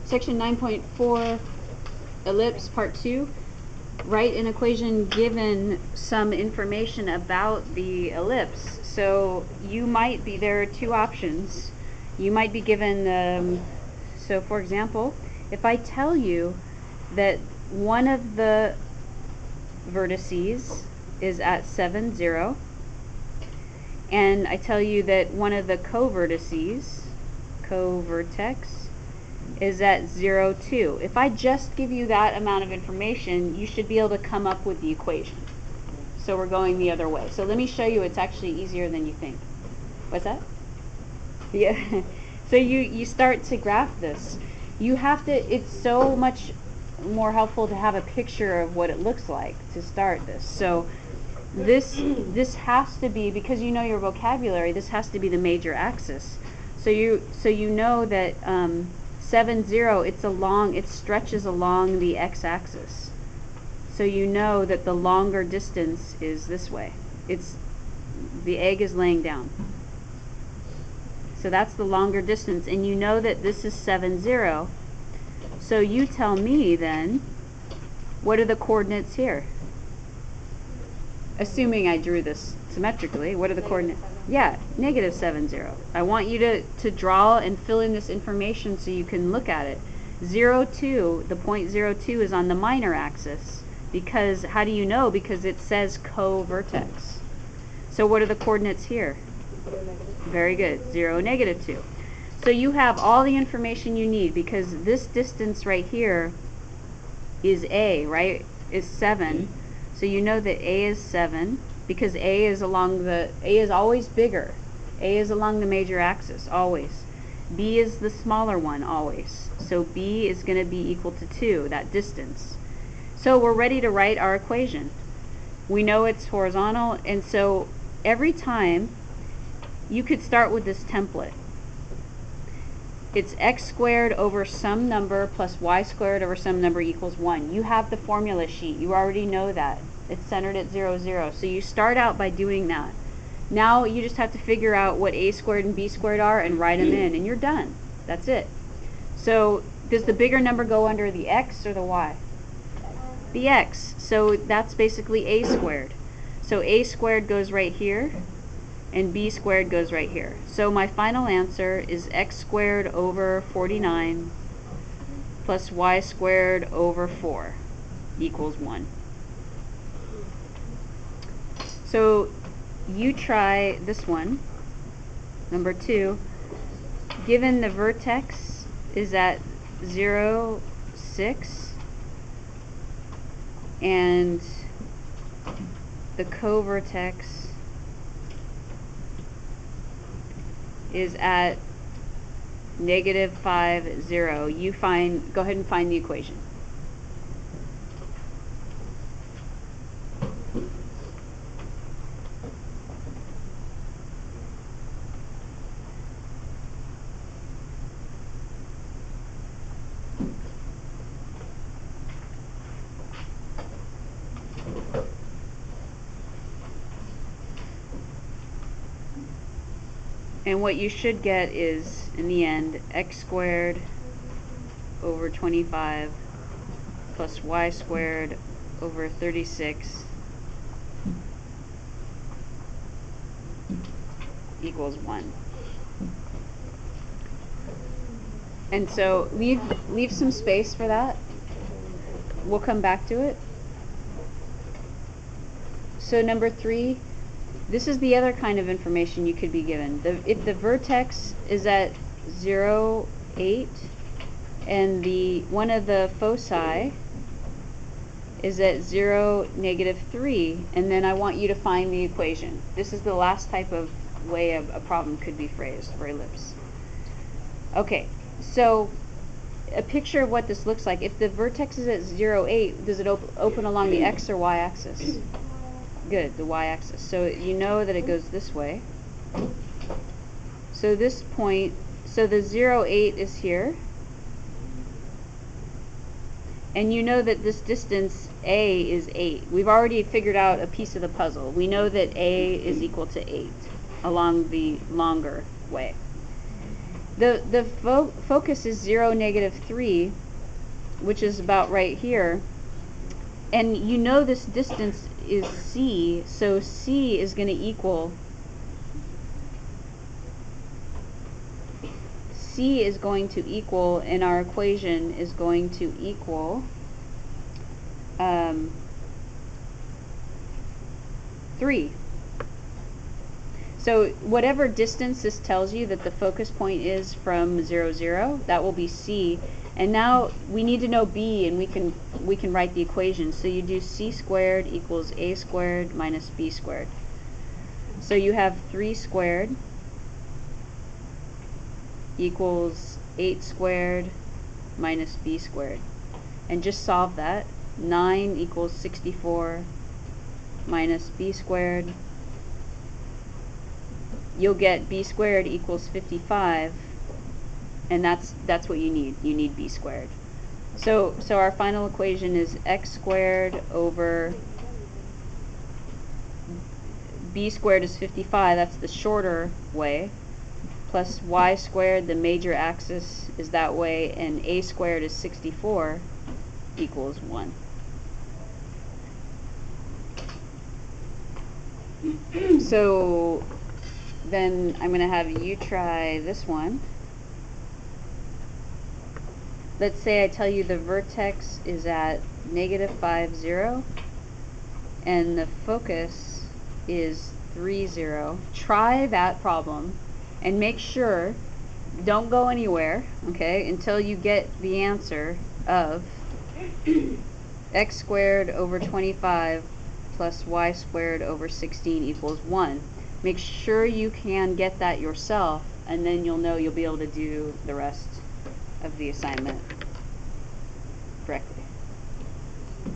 Section 9.4, Ellipse Part II. Write an equation given some information about the ellipse. So you might be, there are two options. You might be given, so for example, if I tell you that one of the vertices is at 7, 0, and I tell you that one of the co-vertices, co-vertex, is at 0, 2. If I just give you that amount of information, you should be able to come up with the equation. So we're going the other way. So let me show you, it's actually easier than you think. What's that? Yeah. So you start to graph this. You have to, it's so much more helpful to have a picture of what it looks like to start this. So this has to be, because you know your vocabulary, this has to be the major axis. So you know that 7, 0, it stretches along the x-axis. So you know that the longer distance is this way. The egg is laying down. So that's the longer distance, and you know that this is 7, 0. So you tell me then, what are the coordinates here? Assuming I drew this symmetrically, what are the coordinates? Yeah, negative 7, 0. I want you to draw and fill in this information so you can look at it. 0, 2, the point 0, 2 is on the minor axis. Because, how do you know? Because it says co-vertex. So what are the coordinates here? Very good, 0, negative 2. So you have all the information you need, because this distance right here is A, right? Is 7. So you know that A is 7, because A is always bigger. A is along the major axis, always. B is the smaller one, always. So B is going to be equal to 2, that distance. So we're ready to write our equation. We know it's horizontal, and so every time you could start with this template. It's x squared over some number plus y squared over some number equals 1. You have the formula sheet. You already know that. It's centered at 0, 0. So you start out by doing that. Now you just have to figure out what a squared and b squared are and write them in, and you're done. That's it. So does the bigger number go under the x or the y? The x. So that's basically a squared. So a squared goes right here, and b squared goes right here. So my final answer is x squared over 49 plus y squared over 4 equals 1. So you try this one, number 2. Given the vertex is at 0, 6, and the co-vertex is at negative 5, 0. Go ahead and find the equation. And what you should get is, in the end, x squared over 25 plus y squared over 36 equals 1. And so leave some space for that. We'll come back to it. So number 3, this is the other kind of information you could be given. If the vertex is at 0, 8, and one of the foci is at 0, negative 3, and then I want you to find the equation. This is the last type of way a problem could be phrased for ellipse. Okay, so a picture of what this looks like. If the vertex is at 0, 8, does it open along the x or y axis? Good, the y-axis. So you know that it goes this way. So this point, so the 0, 8 is here. And you know that this distance A is 8. We've already figured out a piece of the puzzle. We know that A is equal to 8 along the longer way. The focus is 0, -3, which is about right here. And you know this distance is c, so c is going to equal, in our equation, is going to equal 3. So whatever distance this tells you that the focus point is from 0, 0, that will be c. And now we need to know b, and we can write the equation. So you do c squared equals a squared minus b squared. So you have 3 squared equals 8 squared minus b squared. And just solve that. 9 equals 64 minus b squared. You'll get b squared equals 55, and that's what you need. You need b squared. So our final equation is x squared over b squared is 55, that's the shorter way, plus y squared, the major axis, is that way, and a squared is 64 equals 1. So then I'm going to have you try this one. Let's say I tell you the vertex is at -5, 0, and the focus is 3, 0. Try that problem and make sure, don't go anywhere, okay, until you get the answer of x squared over 25 plus y squared over 16 equals 1. Make sure you can get that yourself, and then you'll know you'll be able to do the rest of the assignment correctly.